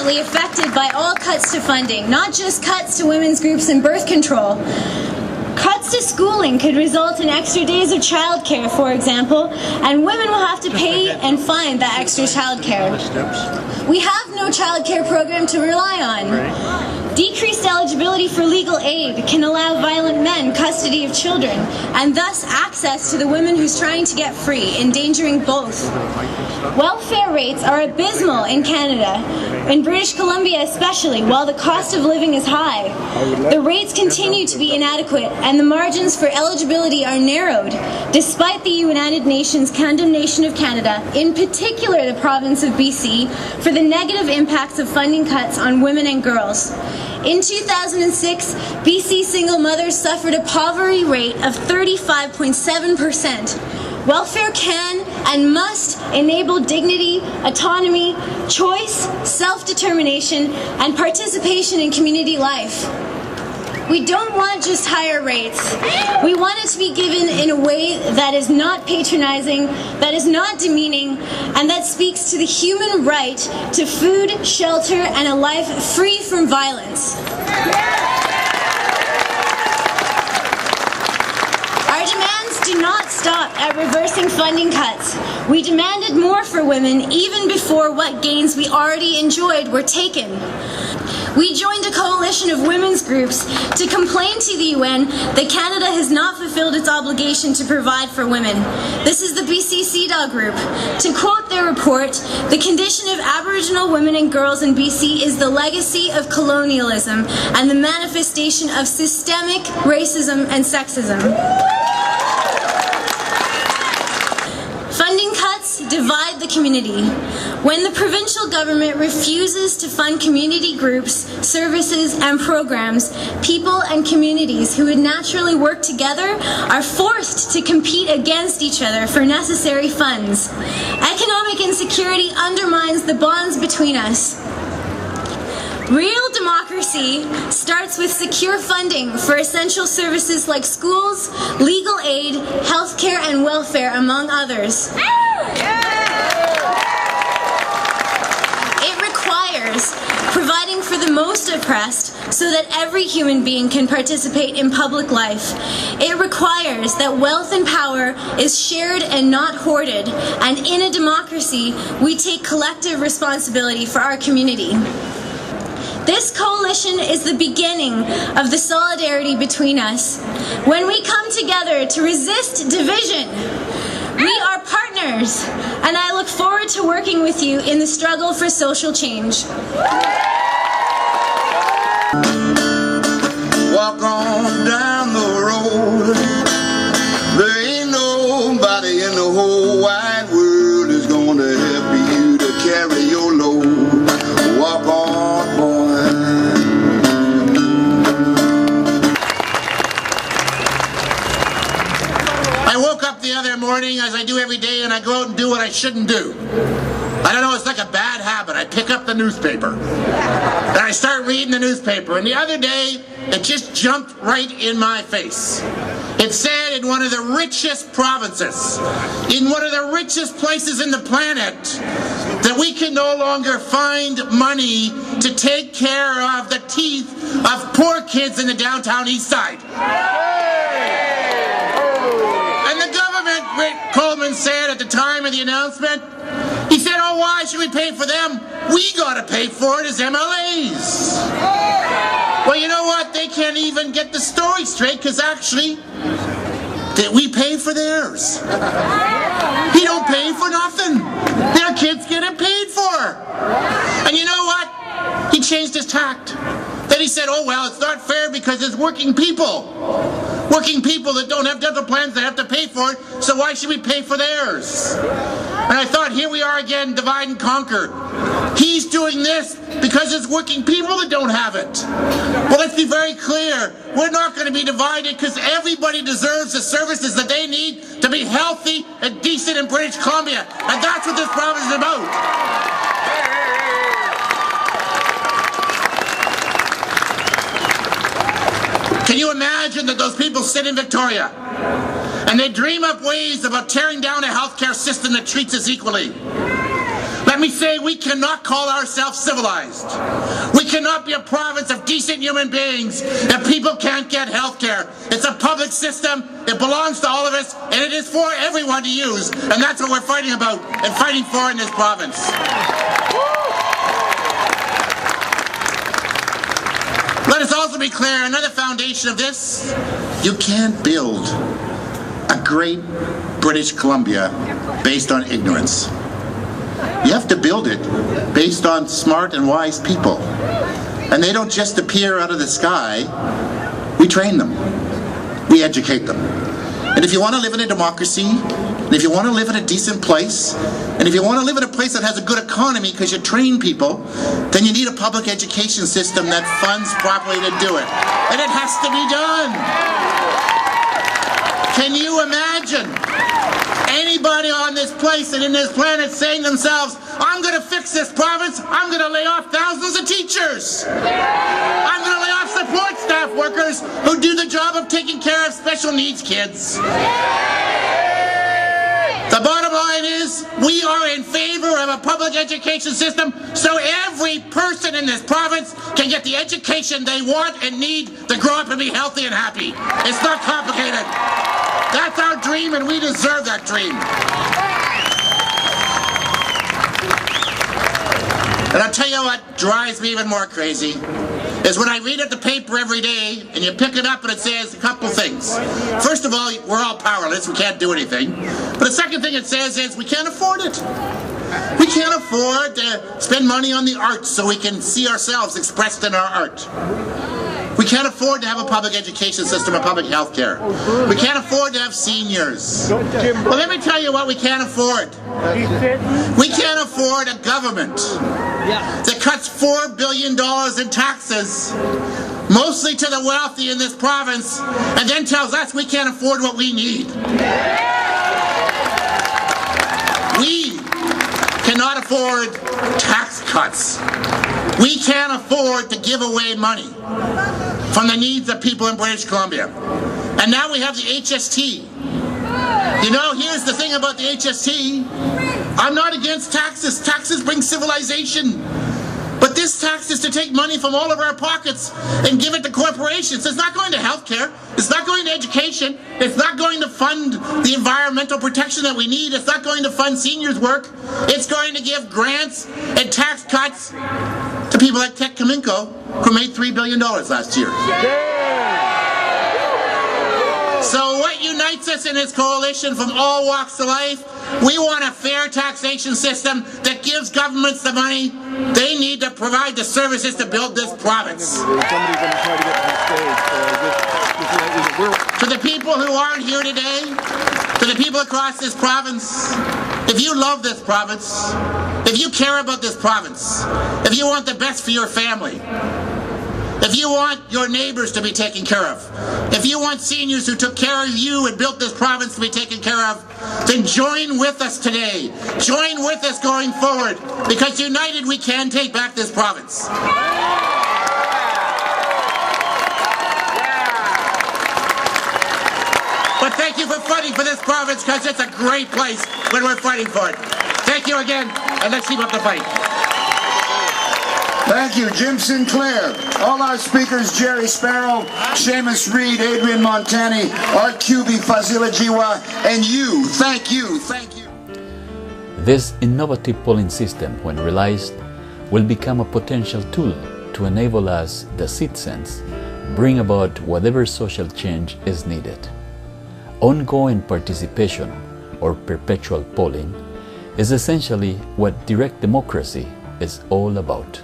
immediately affected by all cuts to funding, not just cuts to women's groups and birth control. Cuts to schooling could result in extra days of childcare, for example, and women will have to pay and find that extra childcare. We have no childcare program to rely on. Decreased eligibility for legal aid can allow violent men custody of children, and thus access to the woman who's trying to get free, endangering both. Welfare rates are abysmal in Canada, in British Columbia especially, while the cost of living is high. The rates continue to be inadequate, and the margins for eligibility are narrowed, despite the United Nations condemnation of Canada, in particular the province of BC, for the negative impacts of funding cuts on women and girls. In 2006, BC single mothers suffered a poverty rate of 35.7%. Welfare can and must enable dignity, autonomy, choice, self-determination, and participation in community life. We don't want just higher rates. We want it to be given in a way that is not patronizing, that is not demeaning, and that speaks to the human right to food, shelter, and a life free from violence. Our demands do not stop at reversing funding cuts. We demanded more for women even before what gains we already enjoyed were taken. We joined a coalition of women's groups to complain to the UN that Canada has not fulfilled its obligation to provide for women. This is the BC CEDAW group. To quote their report, the condition of Aboriginal women and girls in BC is the legacy of colonialism and the manifestation of systemic racism and sexism. Funding cuts divide the community. When the provincial government refuses to fund community groups, services, and programs, people and communities who would naturally work together are forced to compete against each other for necessary funds. Economic insecurity undermines the bonds between us. Real democracy starts with secure funding for essential services like schools, legal aid, healthcare, and welfare, among others. It requires providing for the most oppressed so that every human being can participate in public life. It requires that wealth and power is shared and not hoarded, and in a democracy, we take collective responsibility for our community. This coalition is the beginning of the solidarity between us. When we come together to resist division, we are partners, and I look forward to working with you in the struggle for social change. Walk on down the road. There ain't nobody in the whole wide world is going to help you to carry your load. Walk on, boy. I woke up the other morning, as I do every day, and I go out and do what I shouldn't do. I don't know, it's like a bad habit. I pick up the newspaper and I start reading the newspaper, and the other day it just jumped right in my face. It said in one of the richest provinces, in one of the richest places in the planet, that we can no longer find money to take care of the teeth of poor kids in the downtown east side. And the government, Rick Coleman said at the time of the announcement, he said, oh, why should we pay for them? We gotta pay for it as MLAs. Well, you know what? They can't even get the story straight, because actually, that we pay for theirs. He don't pay for nothing. Their kids getting paid for. And you know what? He changed his tact. Then he said, oh, well, it's not fair because it's working people. Working people that don't have dental plans, they have to pay for it, so why should we pay for theirs? And I thought, here we are again, divide and conquer. He's doing this because it's working people that don't have it. Well, let's be very clear. We're not going to be divided, because everybody deserves the services that they need to be healthy and decent in British Columbia. And that's what this province is about. Can you imagine that those people sit in Victoria and they dream up ways about tearing down a healthcare system that treats us equally? Let me say, we cannot call ourselves civilized. We cannot be a province of decent human beings if people can't get health care. It's a public system, it belongs to all of us, and it is for everyone to use. And that's what we're fighting about and fighting for in this province. Let us also be clear, another foundation of this, you can't build a great British Columbia based on ignorance. You have to build it based on smart and wise people. And they don't just appear out of the sky. We train them. We educate them. And if you want to live in a democracy, and if you want to live in a decent place, and if you want to live in a place that has a good economy because you train people, then you need a public education system that funds properly to do it. And it has to be done. Can you imagine anybody on this place and in this planet saying to themselves, I'm going to fix this province, I'm going to lay off thousands of teachers. I'm going to lay off support staff workers who do the job of taking care of special needs kids. The bottom line is, we are in favor of a public education system so every person in this province can get the education they want and need to grow up and be healthy and happy. It's not complicated. That's our dream, and we deserve that dream. And I'll tell you what drives me even more crazy is when I read at the paper every day and you pick it up and it says a couple things. First of all, we're all powerless, we can't do anything. But the second thing it says is we can't afford it. We can't afford to spend money on the arts so we can see ourselves expressed in our art. We can't afford to have a public education system or public health care. We can't afford to have seniors. Well, let me tell you what we can't afford. We can't afford a government that cuts $4 billion in taxes, mostly to the wealthy in this province, and then tells us we can't afford what we need. We cannot afford tax cuts. We can't afford to give away money from the needs of people in British Columbia. And now we have the HST. You know, here's the thing about the HST. I'm not against taxes. Taxes bring civilization. But this tax is to take money from all of our pockets and give it to corporations. It's not going to healthcare. It's not going to education. It's not going to fund the environmental protection that we need. It's not going to fund seniors' work. It's going to give grants and tax cuts to people like Tech Kaminko, who made $3 billion last year. So what unites us in this coalition from all walks of life? We want a fair taxation system that gives governments the money they need to provide the services to build this province. To the people who aren't here today, to the people across this province, if you love this province, if you care about this province, if you want the best for your family, if you want your neighbors to be taken care of, if you want seniors who took care of you and built this province to be taken care of, then join with us today. Join with us going forward, because united we can take back this province. But thank you for fighting for this province, because it's a great place when we're fighting for it. Thank you again, and let's keep up the fight. Thank you, Jim Sinclair. All our speakers, Gerri Sparrow Shamus Reid, Adrienne Montani, Kube, Fazeela Jiwa, and you. Thank you. Thank you. This innovative polling system, when realized, will become a potential tool to enable us, the citizens, bring about whatever social change is needed. Ongoing participation, or perpetual polling, is essentially what direct democracy is all about.